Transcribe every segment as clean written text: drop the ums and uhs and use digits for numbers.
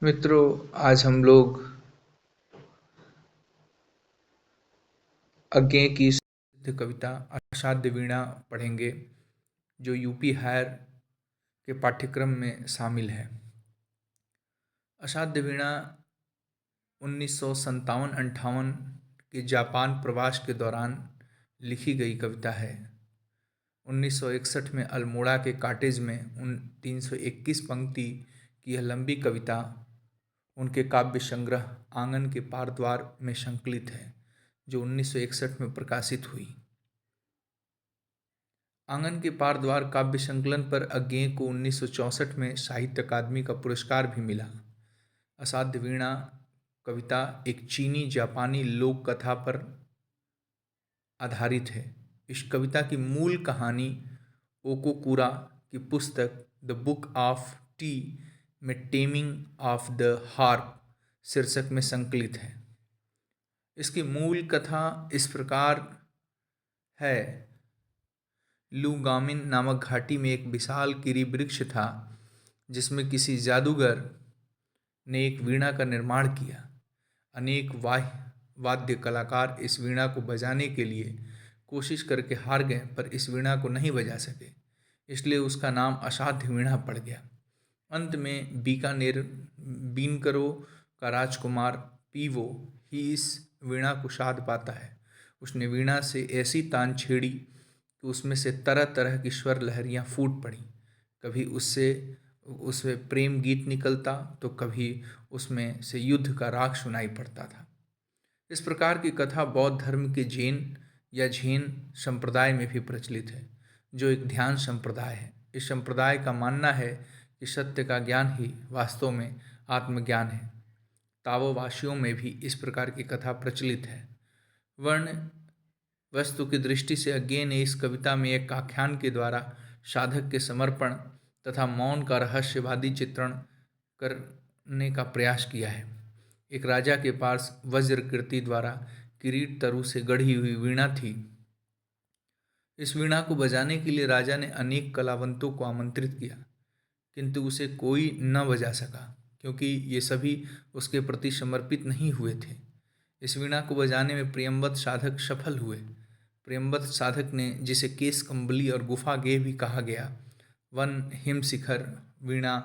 मित्रों, आज हम लोग अज्ञे की प्रसिद्ध कविता अषाढ्य वीणा पढ़ेंगे, जो यूपी हायर के पाठ्यक्रम में शामिल है। अषाढ्य वीणा 1957-58 के जापान प्रवास के दौरान लिखी गई कविता है। 1961 में अल्मोड़ा के कॉटेज में 321 पंक्ति की यह लंबी कविता उनके काव्य संग्रह आंगन के पार द्वार में संकलित है, जो 1961 में प्रकाशित हुई। आंगन के पार द्वार काव्य संकलन पर अज्ञे को 1964 में साहित्य अकादमी का पुरस्कार भी मिला। अषाढ्य वीणा कविता एक चीनी जापानी लोक कथा पर आधारित है। इस कविता की मूल कहानी ओकोकुरा की पुस्तक द बुक ऑफ टी में टेमिंग ऑफ द हार्प शीर्षक में संकलित है। इसकी मूल कथा इस प्रकार है। लुगामिन नामक घाटी में एक विशाल किरी वृक्ष था, जिसमें किसी जादूगर ने एक वीणा का निर्माण किया। अनेक वाद्य कलाकार इस वीणा को बजाने के लिए कोशिश करके हार गए, पर इस वीणा को नहीं बजा सके, इसलिए उसका नाम अषाढ्य वीणा पड़ गया। अंत में बीकानेर बीनकरों का राजकुमार पीवो ही इस वीणा को साध पाता है। उसने वीणा से ऐसी तान छेड़ी कि उसमें से तरह तरह की स्वर लहरियाँ फूट पड़ी। कभी उसमें प्रेम गीत निकलता, तो कभी उसमें से युद्ध का राग सुनाई पड़ता था। इस प्रकार की कथा बौद्ध धर्म के झेन संप्रदाय में भी प्रचलित है, जो एक ध्यान संप्रदाय है। इस संप्रदाय का मानना है कि सत्य का ज्ञान ही वास्तव में आत्मज्ञान है। ताओवासियों में भी इस प्रकार की कथा प्रचलित है। वर्ण वस्तु की दृष्टि से अज्ञे ने इस कविता में एक आख्यान के द्वारा साधक के समर्पण तथा मौन का रहस्यवादी चित्रण करने का प्रयास किया है। एक राजा के पास वज्रकीर्ति द्वारा किरीट तरु से गढ़ी हुई वीणा थी। इस वीणा को बजाने के लिए राजा ने अनेक कलावंतों को आमंत्रित किया, किंतु उसे कोई न बजा सका, क्योंकि ये सभी उसके प्रति समर्पित नहीं हुए थे। इस वीणा को बजाने में प्रियंवत साधक सफल हुए। प्रियंवत साधक ने, जिसे केस कंबली और गुफा गेय भी कहा गया, वन हिमशिखर वीणा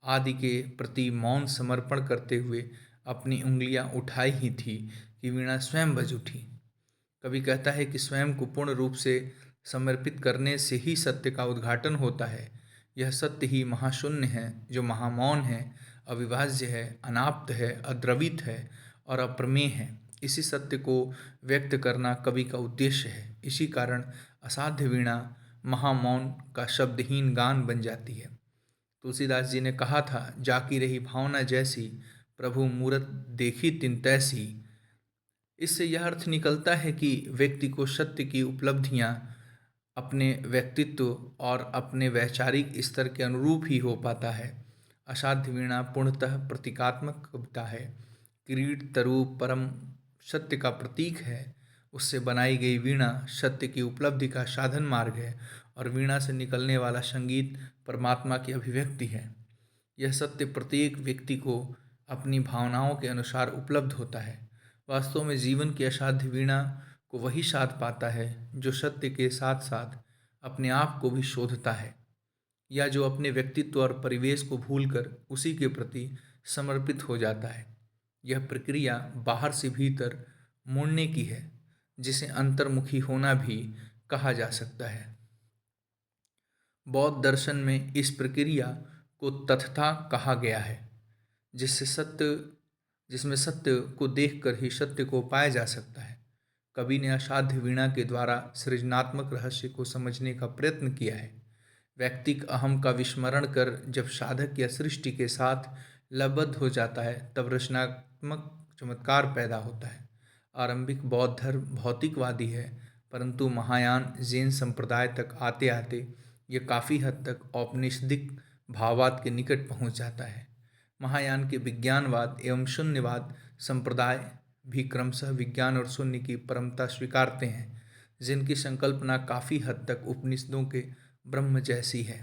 आदि के प्रति मौन समर्पण करते हुए अपनी उंगलियां उठाई ही थी कि वीणा स्वयं बज उठी। कवि कहता है कि स्वयं को पूर्ण रूप से समर्पित करने से ही सत्य का उद्घाटन होता है। यह सत्य ही महाशून्य है, जो महामौन है, अविभाज्य है, अनाप्त है, अद्रवित है और अप्रमेय है। इसी सत्य को व्यक्त करना कवि का उद्देश्य है। इसी कारण असाध्य वीणा महामौन का शब्दहीन गान बन जाती है। तुलसीदास जी ने कहा था, जाकी रही भावना जैसी, प्रभु मूरत देखी तिन तैसी। इससे यह अर्थ निकलता है कि व्यक्ति को सत्य की उपलब्धियां अपने व्यक्तित्व और अपने वैचारिक स्तर के अनुरूप ही हो पाता है। असाध्य वीणा पूर्णतः प्रतीकात्मक कविता है। किरीट तरु परम सत्य का प्रतीक है। उससे बनाई गई वीणा सत्य की उपलब्धि का साधन मार्ग है, और वीणा से निकलने वाला संगीत परमात्मा की अभिव्यक्ति है। यह सत्य प्रत्येक व्यक्ति को अपनी भावनाओं के अनुसार उपलब्ध होता है। वास्तव में जीवन की असाध्य वीणा को वही साध पाता है जो सत्य के साथ साथ अपने आप को भी शोधता है, या जो अपने व्यक्तित्व और परिवेश को भूलकर उसी के प्रति समर्पित हो जाता है। यह प्रक्रिया बाहर से भीतर मुड़ने की है, जिसे अंतर्मुखी होना भी कहा जा सकता है। बौद्ध दर्शन में इस प्रक्रिया को तथता कहा गया है, जिसमें सत्य को देखकर ही सत्य को पाया जा सकता है। कवि ने असाध्य वीणा के द्वारा सृजनात्मक रहस्य को समझने का प्रयत्न किया है। व्यक्तिक अहम का विस्मरण कर जब साधक या सृष्टि के साथ लयबद्ध हो जाता है, तब रचनात्मक चमत्कार पैदा होता है। आरंभिक बौद्ध धर्म भौतिकवादी है, परंतु महायान जैन संप्रदाय तक आते आते यह काफ़ी हद तक औपनिषदिक भाववाद के निकट पहुंच जाता है। महायान के विज्ञानवाद एवं शून्यवाद संप्रदाय भी क्रमशः विज्ञान और शून्य की परमता स्वीकारते हैं, जिनकी संकल्पना काफ़ी हद तक उपनिषदों के ब्रह्म जैसी है।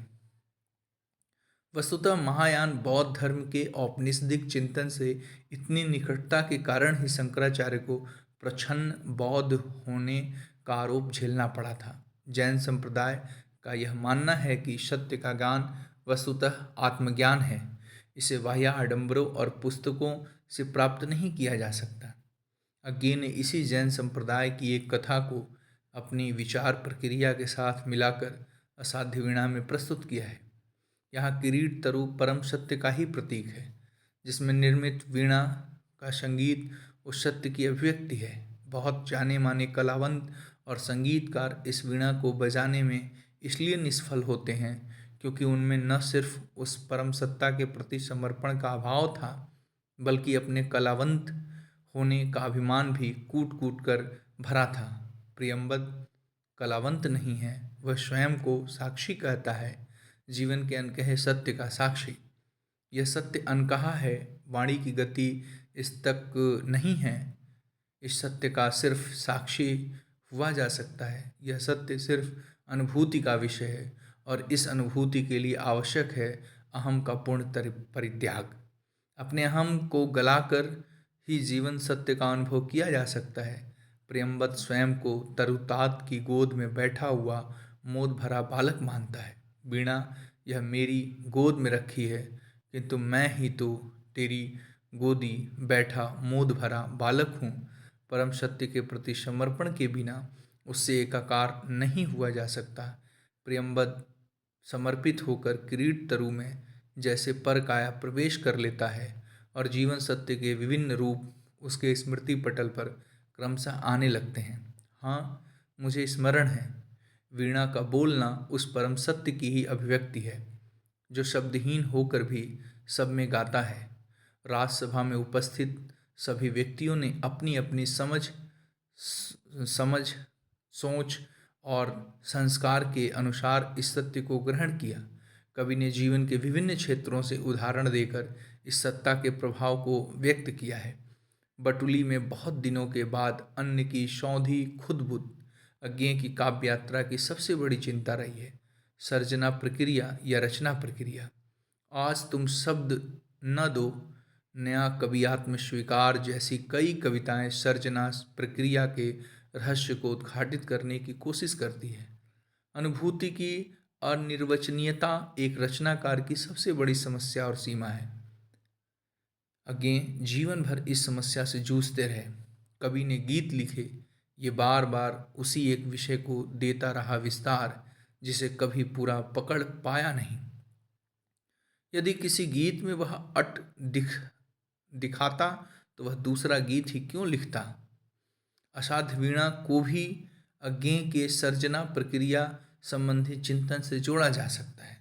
वस्तुतः महायान बौद्ध धर्म के औपनिषदिक चिंतन से इतनी निकटता के कारण ही शंकराचार्य को प्रच्छन्न बौद्ध होने का आरोप झेलना पड़ा था। जैन संप्रदाय का यह मानना है कि सत्य का ज्ञान वस्तुतः आत्मज्ञान है। इसे बाह्य आडंबरों और पुस्तकों से प्राप्त नहीं किया जा सकता। अज्ञे ने इसी जैन संप्रदाय की एक कथा को अपनी विचार प्रक्रिया के साथ मिलाकर असाध्य वीणा में प्रस्तुत किया है। यहाँ किरीट तरु परम सत्य का ही प्रतीक है, जिसमें निर्मित वीणा का संगीत उस सत्य की अभिव्यक्ति है। बहुत जाने माने कलावंत और संगीतकार इस वीणा को बजाने में इसलिए निष्फल होते हैं क्योंकि उनमें न सिर्फ उस परम सत्ता के प्रति समर्पण का अभाव था, बल्कि अपने कलावंत होने का अभिमान भी कूट कूट कर भरा था। प्रियंबद कलावंत नहीं है, वह स्वयं को साक्षी कहता है, जीवन के अनकहे सत्य का साक्षी। यह सत्य अनकहा है, वाणी की गति इस तक नहीं है। इस सत्य का सिर्फ साक्षी हुआ जा सकता है। यह सत्य सिर्फ अनुभूति का विषय है और इस अनुभूति के लिए आवश्यक है अहम का पूर्ण परित्याग। अपने अहम को गलाकर ही जीवन सत्य का अनुभव किया जा सकता है। प्रियंबद स्वयं को तरुतात की गोद में बैठा हुआ मोद भरा बालक मानता है। वीणा यह मेरी गोद में रखी है, किंतु मैं ही तो तेरी गोदी बैठा मोद भरा बालक हूँ। परम सत्य के प्रति समर्पण के बिना उससे एकाकार नहीं हुआ जा सकता। प्रियंबद समर्पित होकर किरीट तरु में जैसे पर काया प्रवेश कर लेता है और जीवन सत्य के विभिन्न रूप उसके स्मृति पटल पर क्रमशः आने लगते हैं। हाँ, मुझे स्मरण है, वीणा का बोलना उस परम सत्य की ही अभिव्यक्ति है जो शब्दहीन होकर भी सब में गाता है। राजसभा में उपस्थित सभी व्यक्तियों ने अपनी अपनी समझ, सोच और संस्कार के अनुसार इस सत्य को ग्रहण किया। कवि ने जीवन के विभिन्न क्षेत्रों से उदाहरण देकर इस सत्ता के प्रभाव को व्यक्त किया है। बटुली में बहुत दिनों के बाद अन्न की सौंधी खुदबुद अज्ञे की काव्य यात्रा की सबसे बड़ी चिंता रही है। सर्जना प्रक्रिया या रचना प्रक्रिया। आज तुम शब्द न दो, नया कवि आत्मस्वीकार जैसी कई कविताएं सर्जना प्रक्रिया के रहस्य को उद्घाटित करने की कोशिश करती है। अनुभूति की अनिर्वचनीयता एक रचनाकार की सबसे बड़ी समस्या और सीमा है। अज्ञे जीवन भर इस समस्या से जूझते रहे। कवि ने गीत लिखे, ये बार बार उसी एक विषय को देता रहा विस्तार, जिसे कभी पूरा पकड़ पाया नहीं। यदि किसी गीत में वह अट दिखाता तो वह दूसरा गीत ही क्यों लिखता। असाध्य वीणा को भी अज्ञे के सर्जना प्रक्रिया संबंधी चिंतन से जोड़ा जा सकता है।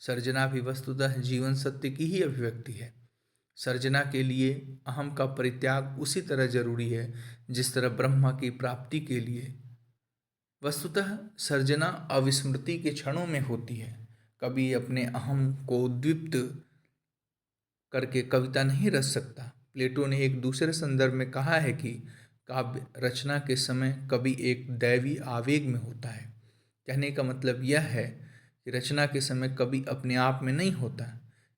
सर्जना भी वस्तुतः जीवन सत्य की ही अभिव्यक्ति है। सर्जना के लिए अहम का परित्याग उसी तरह जरूरी है जिस तरह ब्रह्मा की प्राप्ति के लिए। वस्तुतः सर्जना अविस्मृति के क्षणों में होती है। कभी अपने अहम को उद्दीप्त करके कविता नहीं रच सकता। प्लेटो ने एक दूसरे संदर्भ में कहा है कि काव्य रचना के समय कभी एक दैवी आवेग में होता है। कहने का मतलब यह है कि रचना के समय कभी अपने आप में नहीं होता।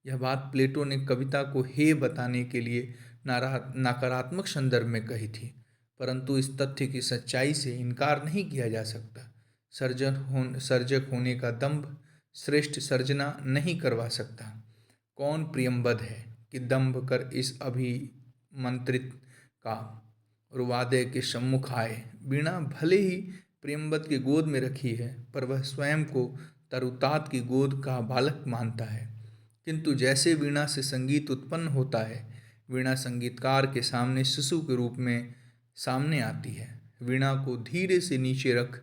यह बात प्लेटो ने कविता को हे बताने के लिए नकारात्मक संदर्भ में कही थी, परंतु इस तथ्य की सच्चाई से इनकार नहीं किया जा सकता। सर्जक होने का दंभ श्रेष्ठ सर्जना नहीं करवा सकता। कौन प्रियंबद है कि दंभ कर इस अभिमंत्रित का रुवादय के सम्मुख आए। वीणा भले ही प्रियंबद की गोद में रखी है, पर वह स्वयं को तरुतात की गोद का बालक मानता है। किंतु जैसे वीणा से संगीत उत्पन्न होता है, वीणा संगीतकार के सामने शिशु के रूप में सामने आती है। वीणा को धीरे से नीचे रख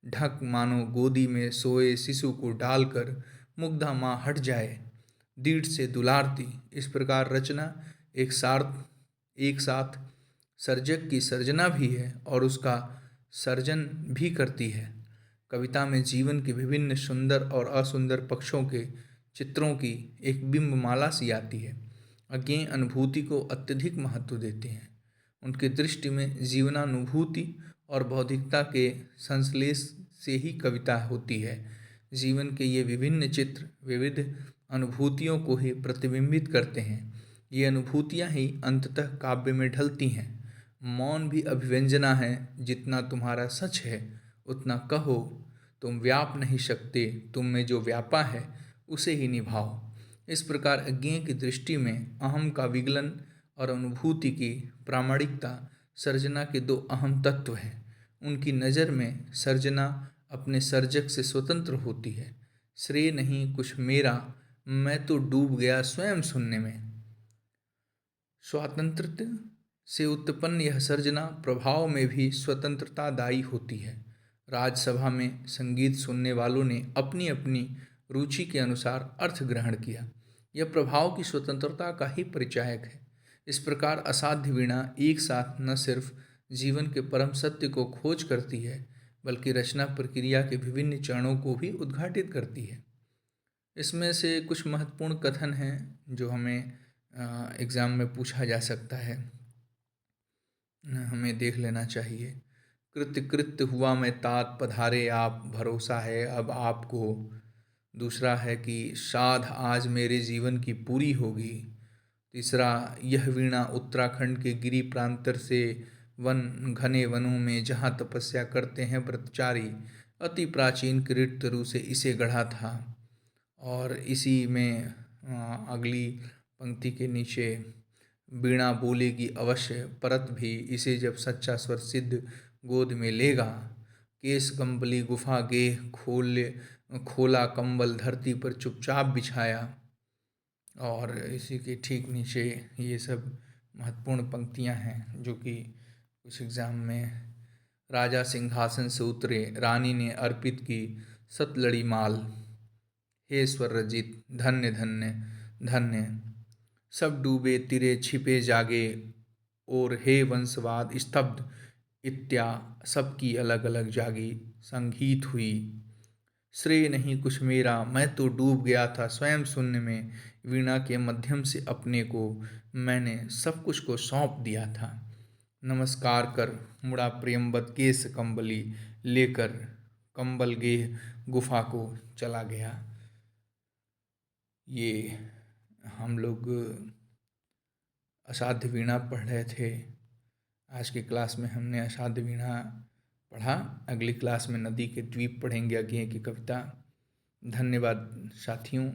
ढक मानो गोदी में सोए शिशु को डालकर मुग्धा माँ हट जाए, दीढ़ से दुलारती। इस प्रकार रचना एक साथ सर्जक की सर्जना भी है और उसका सर्जन भी करती है। कविता में जीवन के विभिन्न सुंदर और असुंदर पक्षों के चित्रों की एक बिंबमाला सी आती है। अज्ञे अनुभूति को अत्यधिक महत्व देते हैं। उनकी दृष्टि में जीवनानुभूति और बौद्धिकता के संश्लेष से ही कविता होती है। जीवन के ये विभिन्न चित्र विविध अनुभूतियों को ही प्रतिबिंबित करते हैं। ये अनुभूतियाँ ही अंततः काव्य में ढलती हैं। मौन भी अभिव्यंजना है, जितना तुम्हारा सच है उतना कहो। तुम व्याप नहीं सकते, तुम में जो व्यापा है उसे ही निभाओ। इस प्रकार अज्ञेय की दृष्टि में अहम का विगलन और अनुभूति की प्रामाणिकता सर्जना के दो अहम तत्व हैं। उनकी नज़र में सर्जना अपने सर्जक से स्वतंत्र होती है। श्रेय नहीं कुछ मेरा, मैं तो डूब गया स्वयं शून्य में। स्वातंत्र्य से उत्पन्न यह सर्जना प्रभाव में भी स्वतंत्रतादायी होती है। राजसभा में संगीत सुनने वालों ने अपनी अपनी रुचि के अनुसार अर्थ ग्रहण किया। यह प्रभाव की स्वतंत्रता का ही परिचायक है। इस प्रकार असाध्य वीणा एक साथ न सिर्फ जीवन के परम सत्य को खोज करती है, बल्कि रचना प्रक्रिया के विभिन्न चरणों को भी उद्घाटित करती है। इसमें से कुछ महत्वपूर्ण कथन हैं जो हमें एग्ज़ाम में पूछा जा सकता है, हमें देख लेना चाहिए। कृत्य कृत्य हुआ मैं तात, पधारे आप, भरोसा है अब आपको। दूसरा है कि साध आज मेरे जीवन की पूरी होगी। तीसरा, यह वीणा उत्तराखंड के गिरी प्रांतर से वन घने वनों में जहाँ तपस्या करते हैं ब्रतचारी, अति प्राचीन किरीट तरु से इसे गढ़ा था। और इसी में अगली पंक्ति के नीचे, वीणा बोलेगी अवश्य परत भी, इसे जब सच्चा स्वर सिद्ध गोद में लेगा। केस कंबली गुफा गेह खोला कंबल धरती पर चुपचाप बिछाया। और इसी के ठीक नीचे ये सब महत्वपूर्ण पंक्तियां हैं जो कि कुछ एग्ज़ाम में, राजा सिंहासन से उतरे, रानी ने अर्पित की सतलड़ी माल, हे स्वर रजित धन्य धन्य धन्य। सब डूबे तिरे छिपे जागे, और हे वंशवाद स्तब्ध इत्या, सबकी अलग अलग जागी संगीत हुई। श्रेय नहीं कुछ मेरा, मैं तो डूब गया था स्वयं शून्य में। वीणा के माध्यम से अपने को मैंने सब कुछ को सौंप दिया था। नमस्कार कर मुड़ा प्रियंवत केस कंबली लेकर, कंबल गेह गुफा को चला गया। ये हम लोग असाध्य वीणा पढ़ रहे थे। आज की क्लास में हमने असाध्य वीणा पढ़ा। अगली क्लास में नदी के द्वीप पढ़ेंगे, अज्ञेय की कविता। धन्यवाद साथियों।